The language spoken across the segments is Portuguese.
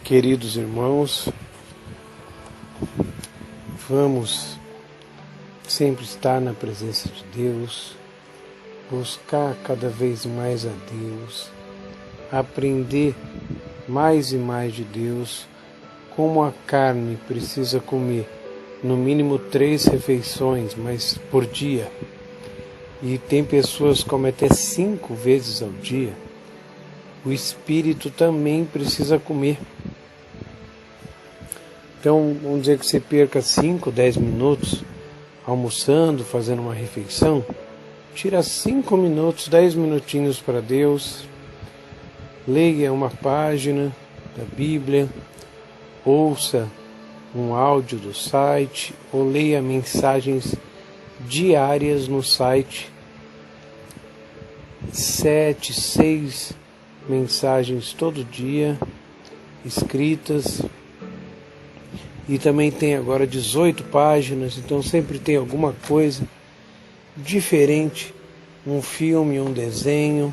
Queridos irmãos, vamos sempre estar na presença de Deus, buscar cada vez mais a Deus, aprender mais e mais de Deus, como a carne precisa comer no mínimo 3 refeições mas por dia, e tem pessoas que comem até 5 vezes ao dia. O espírito também precisa comer. Então, vamos dizer que você perca 5, 10 minutos almoçando, fazendo uma refeição. Tira 5 minutos, 10 minutinhos para Deus. Leia uma página da Bíblia, ouça um áudio do site ou leia mensagens diárias no site. 7, 6 mensagens todo dia, escritas. E também tem agora 18 páginas, então sempre tem alguma coisa diferente, um filme, um desenho,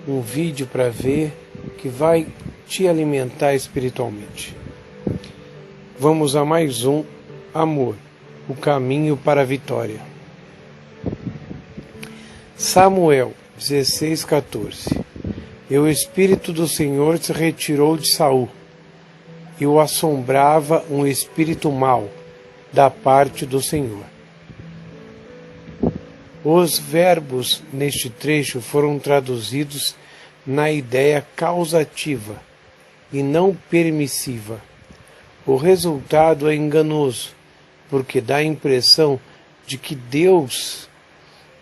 um vídeo para ver, que vai te alimentar espiritualmente. Vamos a mais um Amor, o caminho para a vitória. Samuel 16:14. E o Espírito do Senhor se retirou de Saul, e o assombrava um espírito mau da parte do Senhor. Os verbos neste trecho foram traduzidos na ideia causativa e não permissiva. O resultado é enganoso, porque dá a impressão de que Deus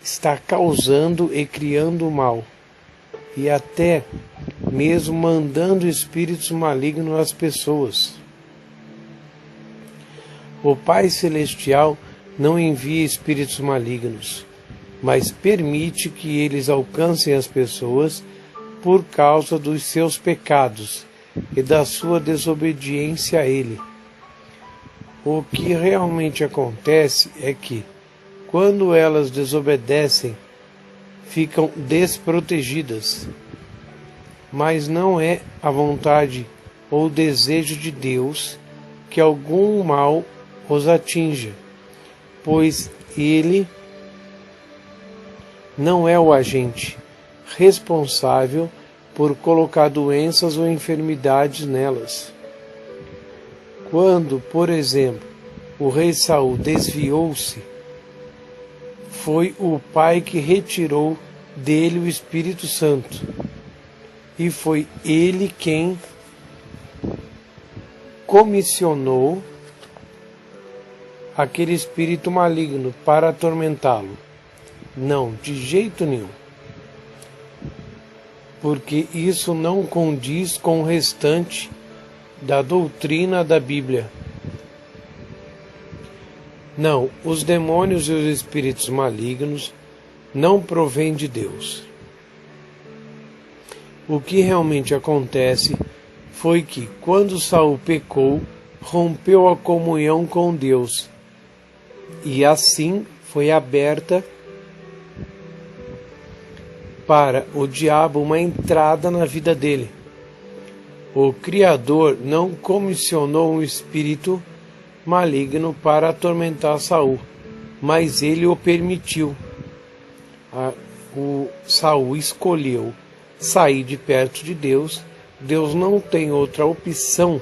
está causando e criando o mal, e até mesmo mandando espíritos malignos às pessoas. O Pai Celestial não envia espíritos malignos, mas permite que eles alcancem as pessoas por causa dos seus pecados e da sua desobediência a Ele. O que realmente acontece é que, quando elas desobedecem, ficam desprotegidas. Mas não é a vontade ou desejo de Deus que algum mal os atinja, pois Ele não é o agente responsável por colocar doenças ou enfermidades nelas. Quando, por exemplo, o rei Saul desviou-se, foi o Pai que retirou dele o Espírito Santo, e foi ele quem comissionou aquele espírito maligno para atormentá-lo. Não, de jeito nenhum. Porque isso não condiz com o restante da doutrina da Bíblia. Não, os demônios e os espíritos malignos não provêm de Deus. O que realmente acontece foi que, quando Saul pecou, rompeu a comunhão com Deus, e assim foi aberta para o diabo uma entrada na vida dele. O Criador não comissionou um espírito maligno para atormentar Saul, mas ele o permitiu. O Saul escolheu sair de perto de Deus. Deus não tem outra opção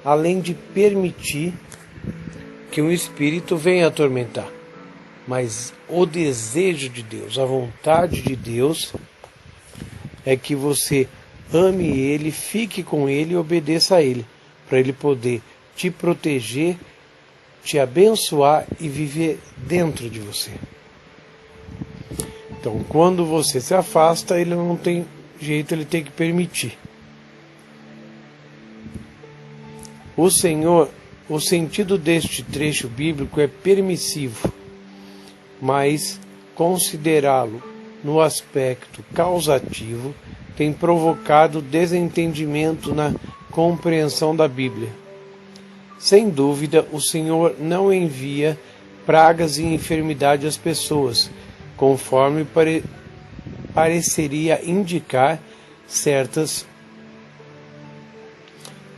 além de permitir que um espírito venha atormentar. Mas o desejo de Deus, a vontade de Deus é que você ame Ele, fique com Ele e obedeça a Ele, para Ele poder te proteger, te abençoar e viver dentro de você. Então, quando você se afasta, Ele não tem jeito, Ele tem que permitir. O sentido deste trecho bíblico é permissivo, mas considerá-lo no aspecto causativo tem provocado desentendimento na compreensão da Bíblia. Sem dúvida, o Senhor não envia pragas e enfermidade às pessoas, conforme pareceria indicar certas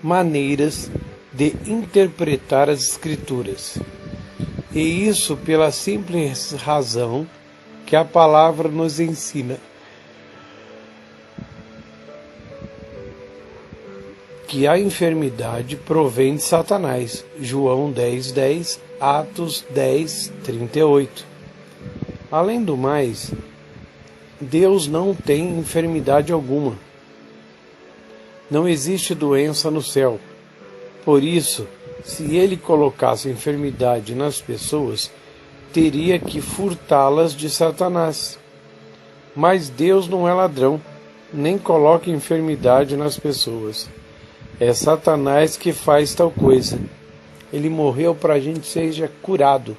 maneiras de interpretar as Escrituras. E isso pela simples razão que a palavra nos ensina que a enfermidade provém de Satanás. João 10:10, Atos 10:38. Além do mais, Deus não tem enfermidade alguma. Não existe doença no céu. Por isso, se ele colocasse enfermidade nas pessoas, teria que furtá-las de Satanás. Mas Deus não é ladrão, nem coloca enfermidade nas pessoas. É Satanás que faz tal coisa. Ele morreu para a gente seja curado.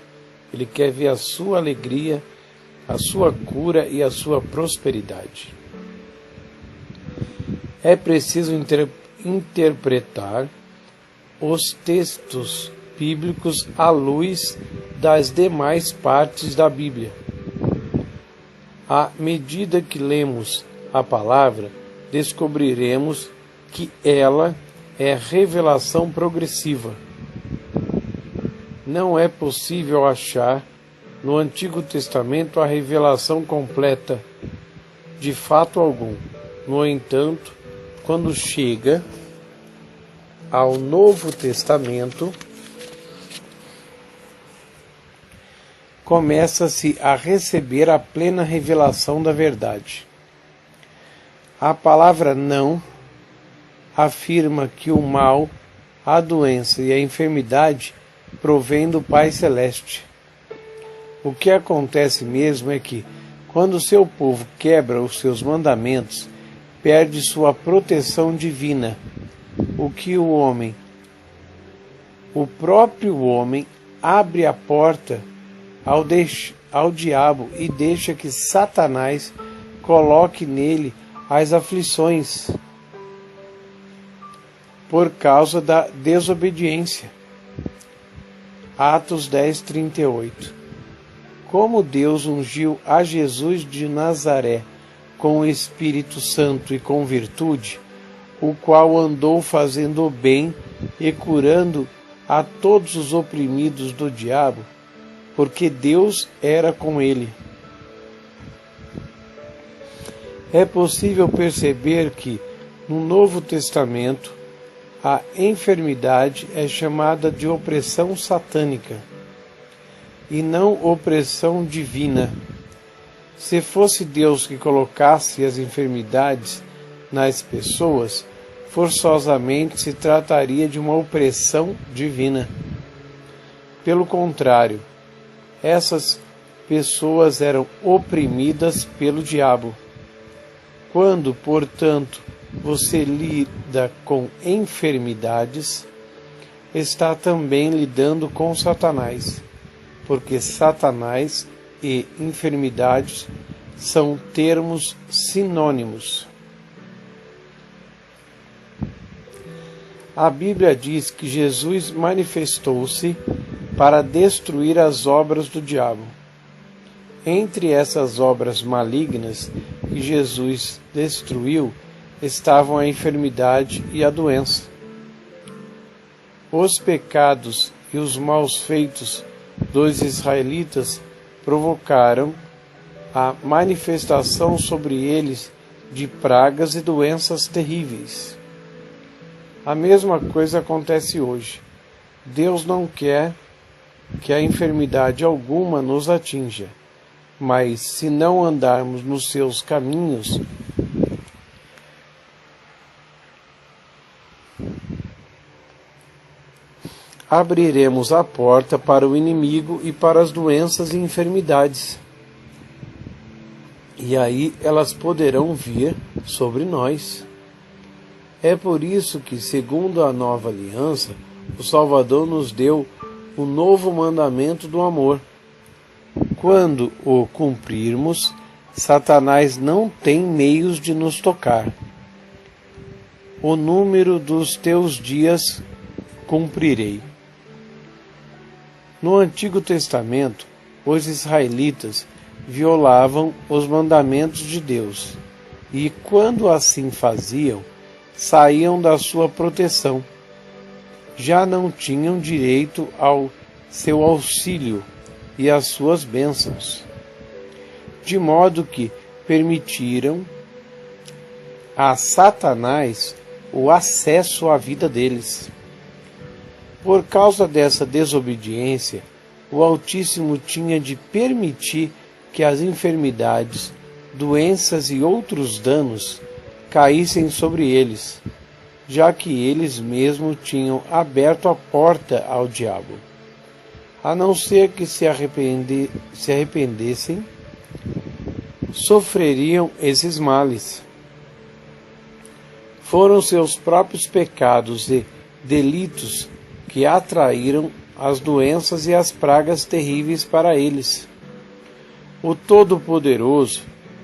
Ele quer ver a sua alegria, a sua cura e a sua prosperidade. É preciso interpretar os textos bíblicos à luz das demais partes da Bíblia. À medida que lemos a palavra, descobriremos que ela é revelação progressiva. Não é possível achar no Antigo Testamento a revelação completa, de fato algum. No entanto, quando chega ao Novo Testamento, começa-se a receber a plena revelação da verdade. A palavra não afirma que o mal, a doença e a enfermidade provém do Pai Celeste. O que acontece mesmo é que, quando o seu povo quebra os seus mandamentos, perde sua proteção divina, o próprio homem abre a porta ao diabo e deixa que Satanás coloque nele as aflições por causa da desobediência. Atos 10:38. Como Deus ungiu a Jesus de Nazaré com o Espírito Santo e com virtude, o qual andou fazendo o bem e curando a todos os oprimidos do diabo, porque Deus era com ele. É possível perceber que, no Novo Testamento, a enfermidade é chamada de opressão satânica e não opressão divina. Se fosse Deus que colocasse as enfermidades nas pessoas, forçosamente se trataria de uma opressão divina. Pelo contrário, essas pessoas eram oprimidas pelo diabo. Quando, portanto, você lida com enfermidades, está também lidando com Satanás, porque Satanás e enfermidades são termos sinônimos. A Bíblia diz que Jesus manifestou-se para destruir as obras do diabo. Entre essas obras malignas que Jesus destruiu estavam a enfermidade e a doença. Os pecados e os maus feitos dos israelitas provocaram a manifestação sobre eles de pragas e doenças terríveis. A mesma coisa acontece hoje. Deus não quer que a enfermidade alguma nos atinja, mas se não andarmos nos seus caminhos, abriremos a porta para o inimigo e para as doenças e enfermidades. E aí elas poderão vir sobre nós. É por isso que, segundo a nova aliança, o Salvador nos deu o novo mandamento do amor. Quando o cumprirmos, Satanás não tem meios de nos tocar. O número dos teus dias cumprirei. No Antigo Testamento, os israelitas violavam os mandamentos de Deus, e quando assim faziam, saíam da sua proteção. Já não tinham direito ao seu auxílio e às suas bênçãos, de modo que permitiram a Satanás o acesso à vida deles. Por causa dessa desobediência, o Altíssimo tinha de permitir que as enfermidades, doenças e outros danos caíssem sobre eles, já que eles mesmos tinham aberto a porta ao diabo. A não ser que se arrependessem, sofreriam esses males. Foram seus próprios pecados e delitos que atraíram as doenças e as pragas terríveis para eles. O Todo-Poderoso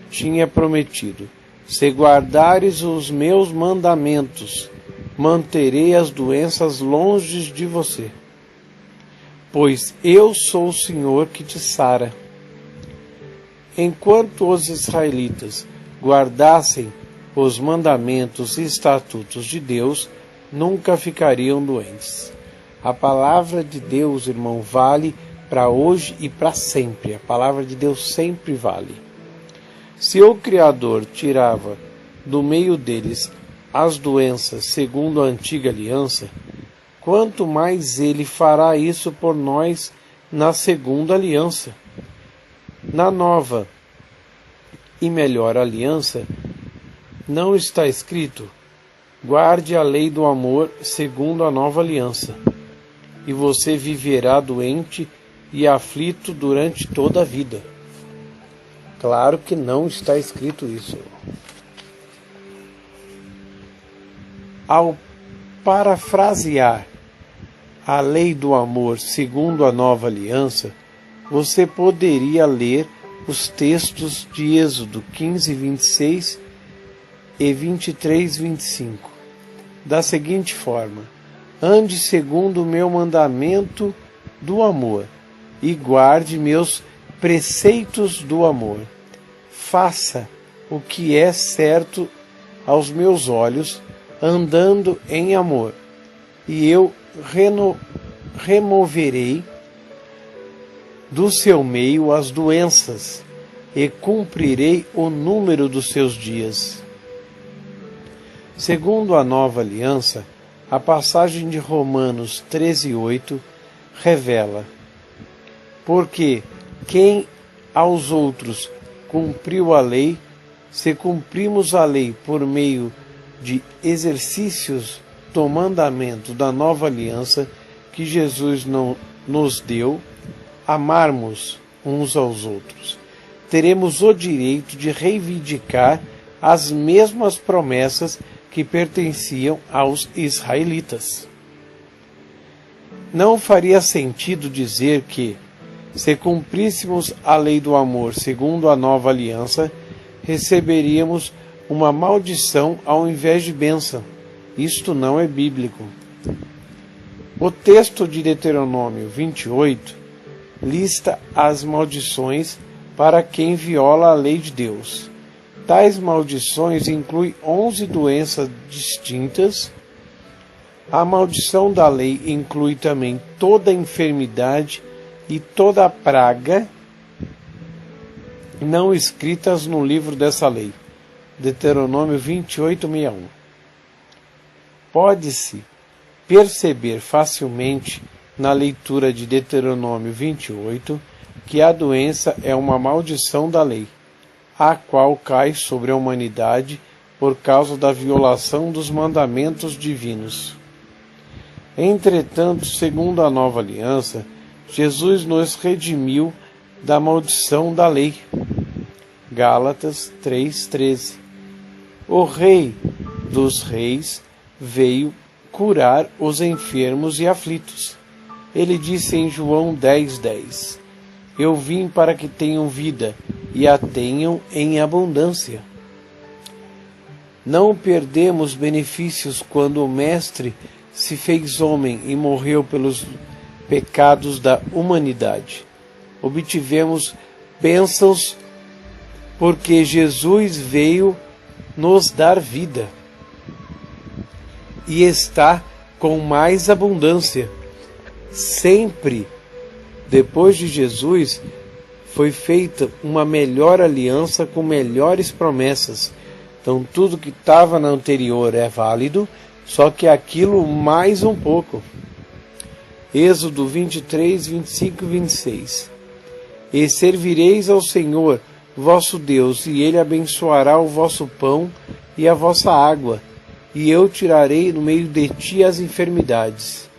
tinha prometido: se guardares os meus mandamentos, manterei as doenças longe de você, pois eu sou o Senhor que te sara. Enquanto os israelitas guardassem os mandamentos e estatutos de Deus, nunca ficariam doentes. A palavra de Deus, irmão, vale para hoje e para sempre. A palavra de Deus sempre vale. Se o Criador tirava do meio deles as doenças segundo a antiga aliança, quanto mais ele fará isso por nós na segunda aliança. Na nova e melhor aliança, não está escrito: guarde a lei do amor segundo a nova aliança, e você viverá doente e aflito durante toda a vida. Claro que não está escrito isso. Ao parafrasear a lei do amor segundo a nova aliança, você poderia ler os textos de Êxodo 15, 26 e 23, 25, da seguinte forma: ande segundo o meu mandamento do amor e guarde meus preceitos do amor. Faça o que é certo aos meus olhos, andando em amor, e eu removerei do seu meio as doenças e cumprirei o número dos seus dias. Segundo a nova aliança, a passagem de Romanos 13:8 revela: porque quem aos outros cumpriu a lei, se cumprimos a lei por meio de exercícios do mandamento da nova aliança que Jesus não nos deu, amarmos uns aos outros, teremos o direito de reivindicar as mesmas promessas que pertenciam aos israelitas. Não faria sentido dizer que, se cumpríssemos a lei do amor segundo a nova aliança, receberíamos uma maldição ao invés de bênção. Isto não é bíblico. O texto de Deuteronômio 28 lista as maldições para quem viola a lei de Deus. Tais maldições incluem 11 doenças distintas. A maldição da lei inclui também toda enfermidade e toda praga não escritas no livro dessa lei. Deuteronômio 28:61. Pode-se perceber facilmente na leitura de Deuteronômio 28 que a doença é uma maldição da lei, a qual cai sobre a humanidade por causa da violação dos mandamentos divinos. Entretanto, segundo a nova aliança, Jesus nos redimiu da maldição da lei. Gálatas 3:13. O Rei dos Reis veio curar os enfermos e aflitos. Ele disse em João 10:10: eu vim para que tenham vida e a tenham em abundância. Não perdemos benefícios quando o Mestre se fez homem e morreu pelos pecados da humanidade. Obtivemos bênçãos porque Jesus veio nos dar vida. e está com mais abundância. Sempre depois de Jesus foi feita uma melhor aliança com melhores promessas. Então tudo que estava na anterior é válido, só que aquilo mais um pouco. Êxodo 23, 25 e 26. E servireis ao Senhor, vosso Deus, e Ele abençoará o vosso pão e a vossa água, e eu tirarei no meio de ti as enfermidades.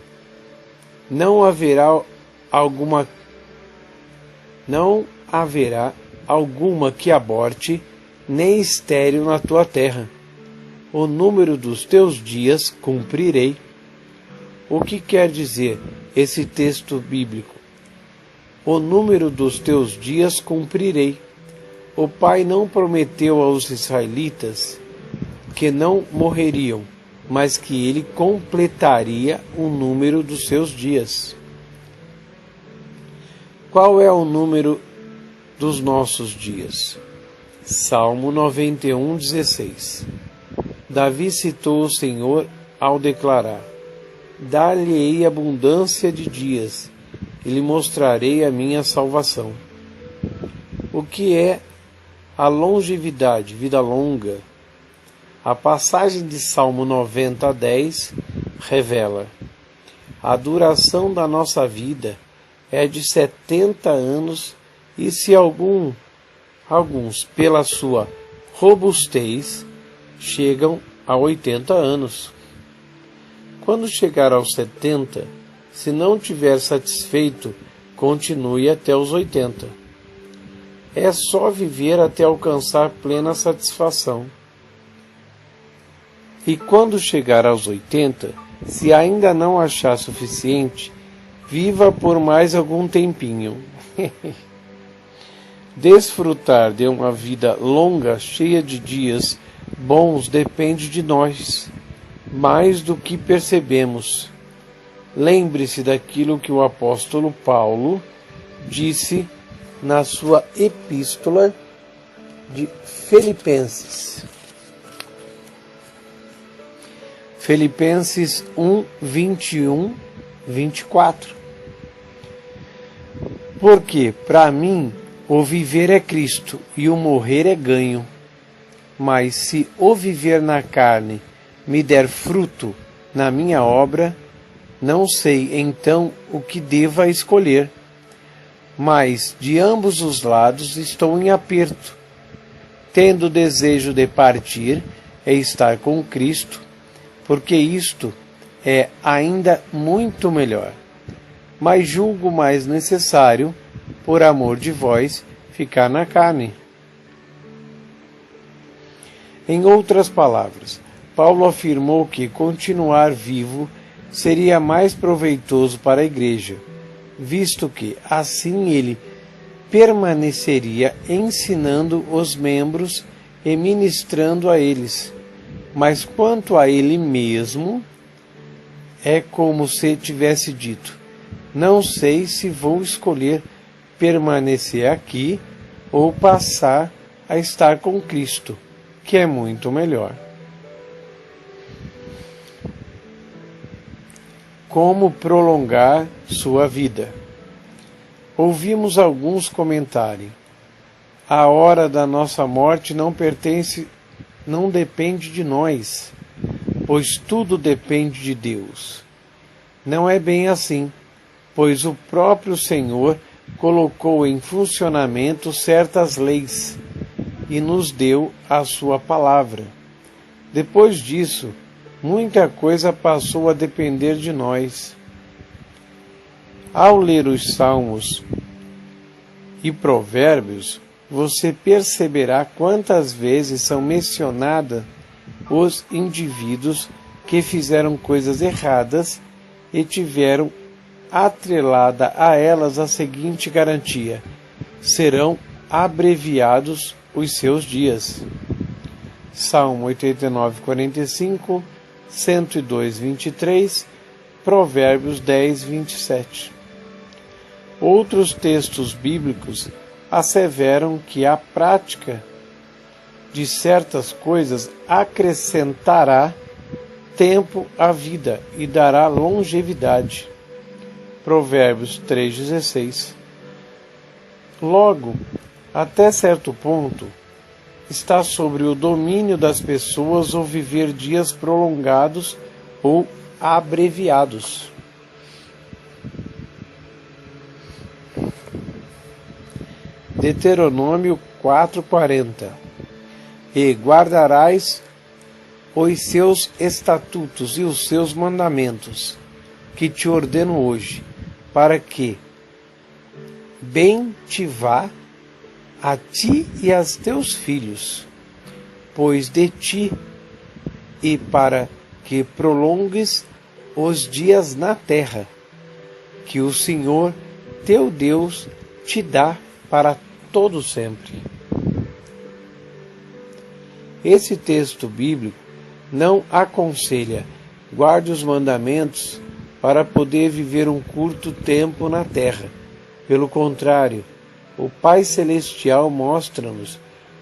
Não haverá alguma que aborte, nem estéril na tua terra. O número dos teus dias cumprirei. O que quer dizer esse texto bíblico? O número dos teus dias cumprirei. O Pai não prometeu aos israelitas que não morreriam, mas que ele completaria o número dos seus dias. Qual é o número dos nossos dias? Salmo 91, 16. Davi citou o Senhor ao declarar: dar-lhe-ei abundância de dias, e lhe mostrarei a minha salvação. O que é a longevidade, vida longa? A passagem de Salmo 90 a 10 revela: a duração da nossa vida é de 70 anos, e se alguns, pela sua robustez, chegam a 80 anos. Quando chegar aos 70, se não tiver satisfeito, continue até os 80. É só viver até alcançar plena satisfação. E quando chegar aos 80, se ainda não achar suficiente, viva por mais algum tempinho. Desfrutar de uma vida longa, cheia de dias bons, depende de nós, mais do que percebemos. Lembre-se daquilo que o apóstolo Paulo disse na sua epístola de Filipenses. Filipenses 1, 21, 24. Porque, para mim, o viver é Cristo e o morrer é ganho. Mas se o viver na carne me der fruto na minha obra, não sei então o que deva escolher. Mas de ambos os lados estou em aperto, tendo desejo de partir e estar com Cristo, porque isto é ainda muito melhor. Mas julgo mais necessário, por amor de vós, ficar na carne. Em outras palavras, Paulo afirmou que continuar vivo seria mais proveitoso para a igreja, visto que, assim, ele permaneceria ensinando os membros e ministrando a eles. Mas quanto a ele mesmo, é como se tivesse dito: não sei se vou escolher permanecer aqui ou passar a estar com Cristo, que é muito melhor. Como prolongar sua vida? Ouvimos alguns comentarem: a hora da nossa morte não depende de nós, pois tudo depende de Deus. Não é bem assim, pois o próprio Senhor colocou em funcionamento certas leis e nos deu a sua palavra. Depois disso, muita coisa passou a depender de nós. Ao ler os Salmos e Provérbios, você perceberá quantas vezes são mencionados os indivíduos que fizeram coisas erradas e tiveram atrelada a elas a seguinte garantia: serão abreviados os seus dias. Salmo 89, 45, 102, 23, Provérbios 10, 27. Outros textos bíblicos asseveram que a prática de certas coisas acrescentará tempo à vida e dará longevidade. Provérbios 3,16. Logo, até certo ponto, está sobre o domínio das pessoas o viver dias prolongados ou abreviados. Deuteronômio 4:40. E guardarás os seus estatutos e os seus mandamentos, que te ordeno hoje, para que bem te vá a ti e a teus filhos, pois de ti, e para que prolongues os dias na terra, que o Senhor teu Deus te dá para todo sempre. Esse texto bíblico não aconselha guarde os mandamentos para poder viver um curto tempo na terra. Pelo contrário, o Pai Celestial mostra-nos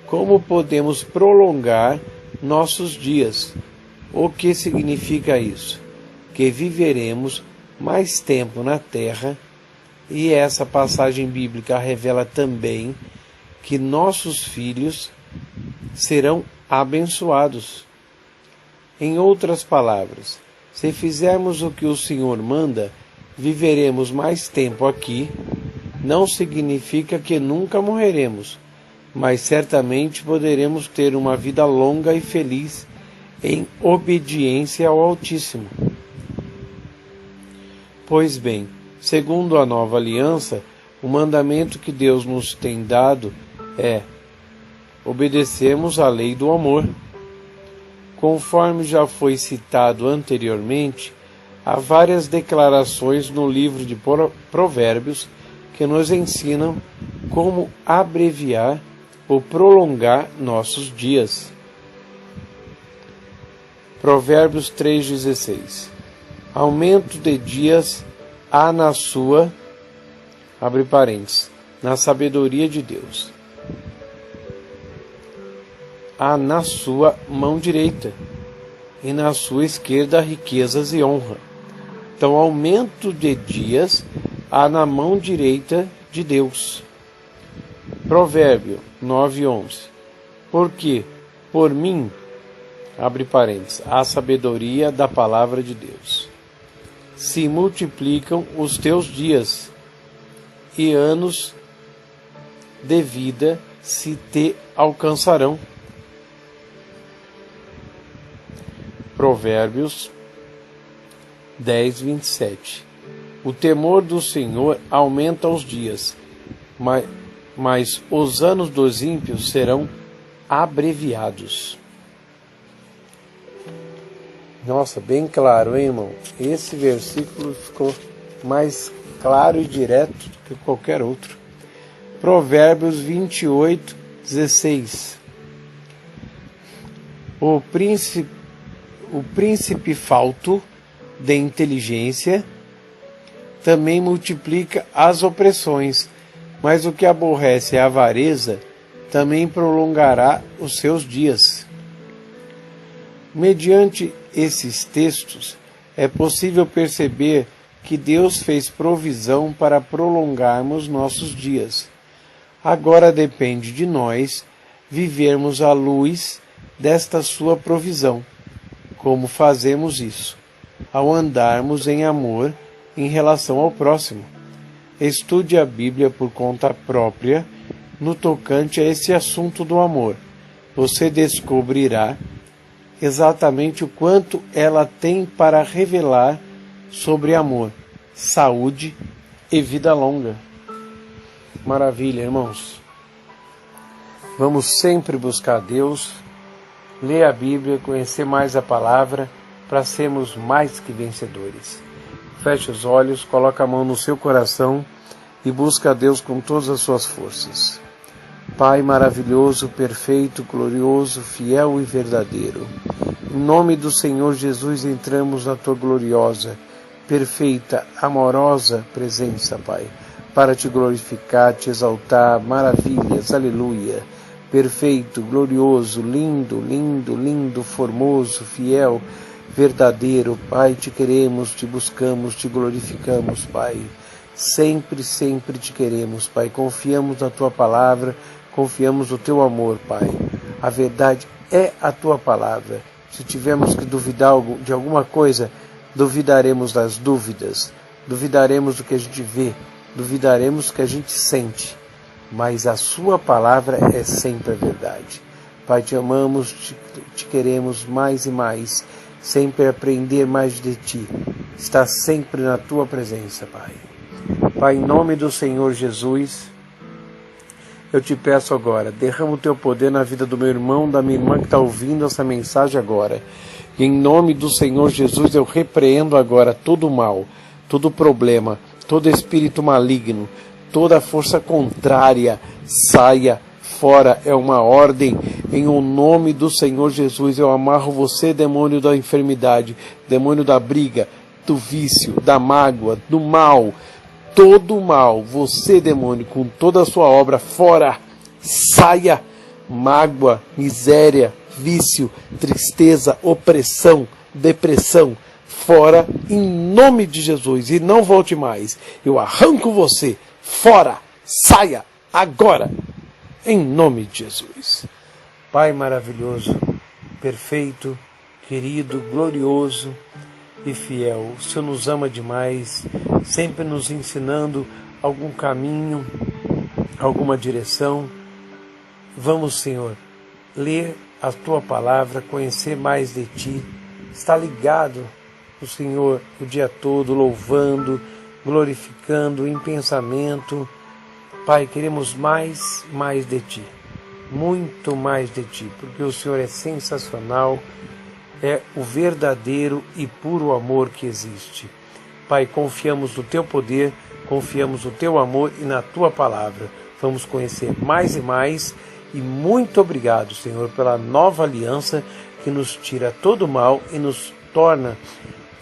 como podemos prolongar nossos dias. O que significa isso? Que viveremos mais tempo na terra, e essa passagem bíblica revela também que nossos filhos serão abençoados. Em outras palavras, se fizermos o que o Senhor manda, viveremos mais tempo aqui. Não significa que nunca morreremos, mas certamente poderemos ter uma vida longa e feliz em obediência ao Altíssimo. Pois bem, segundo a nova aliança, o mandamento que Deus nos tem dado é obedecemos à lei do amor. Conforme já foi citado anteriormente, há várias declarações no livro de Provérbios que nos ensinam como abreviar ou prolongar nossos dias. Provérbios 3,16. Aumento de dias há na sua, abre parênteses, na sabedoria de Deus. Há na sua mão direita, e na sua esquerda riquezas e honra. Então, aumento de dias há na mão direita de Deus. Provérbio 9:11. Porque por mim, abre parênteses, a sabedoria da palavra de Deus, se multiplicam os teus dias, e anos de vida se te alcançarão. Provérbios 10:27. O temor do Senhor aumenta os dias, mas os anos dos ímpios serão abreviados. Nossa, bem claro, hein, irmão? Esse versículo ficou mais claro e direto do que qualquer outro. Provérbios 28:16. O príncipe falto de inteligência também multiplica as opressões, mas o que aborrece a avareza também prolongará os seus dias. Mediante esses textos, é possível perceber que Deus fez provisão para prolongarmos nossos dias. Agora depende de nós vivermos à luz desta sua provisão. Como fazemos isso? Ao andarmos em amor em relação ao próximo. Estude a Bíblia por conta própria no tocante a esse assunto do amor. Você descobrirá exatamente o quanto ela tem para revelar sobre amor, saúde e vida longa. Maravilha, irmãos. Vamos sempre buscar Deus, ler a Bíblia, conhecer mais a palavra, para sermos mais que vencedores. Feche os olhos, coloca a mão no seu coração e busca a Deus com todas as suas forças. Pai maravilhoso, perfeito, glorioso, fiel e verdadeiro, em nome do Senhor Jesus entramos na Tua gloriosa, perfeita, amorosa presença, Pai, para Te glorificar, Te exaltar, maravilhas, aleluia, perfeito, glorioso, lindo, lindo, lindo, formoso, fiel, verdadeiro. Pai, te queremos, te buscamos, te glorificamos, Pai. Sempre, sempre te queremos, Pai. Confiamos na tua palavra, confiamos no teu amor, Pai. A verdade é a tua palavra. Se tivermos que duvidar de alguma coisa, duvidaremos das dúvidas, duvidaremos do que a gente vê, duvidaremos do que a gente sente. Mas a sua palavra é sempre a verdade. Pai, te amamos, te queremos mais e mais, sempre aprender mais de ti, estar sempre na tua presença, Pai. Pai, em nome do Senhor Jesus, eu te peço agora, derrama o teu poder na vida do meu irmão, da minha irmã que está ouvindo essa mensagem agora. E em nome do Senhor Jesus, eu repreendo agora todo o mal, todo o problema, todo espírito maligno, toda força contrária, saia fora, é uma ordem, em o nome do Senhor Jesus. Eu amarro você, demônio da enfermidade, demônio da briga, do vício, da mágoa, do mal, todo o mal, você, demônio, com toda a sua obra, fora, saia, mágoa, miséria, vício, tristeza, opressão, depressão, fora, em nome de Jesus, e não volte mais. Eu arranco você, fora, saia, agora, em nome de Jesus. Pai maravilhoso, perfeito, querido, glorioso e fiel, o Senhor nos ama demais, sempre nos ensinando algum caminho, alguma direção. Vamos, Senhor, ler a Tua palavra, conhecer mais de Ti, estar ligado no Senhor o dia todo, louvando, glorificando em pensamento. Pai, queremos mais de Ti, muito mais de Ti, porque o Senhor é sensacional, é o verdadeiro e puro amor que existe. Pai, confiamos no Teu poder, confiamos no Teu amor e na Tua palavra. Vamos conhecer mais e mais, e muito obrigado, Senhor, pela nova aliança que nos tira todo o mal e nos torna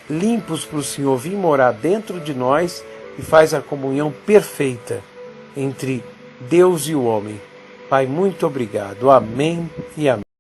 limpos para o Senhor vir morar dentro de nós e faz a comunhão perfeita entre Deus e o homem. Pai, muito obrigado. Amém e amém.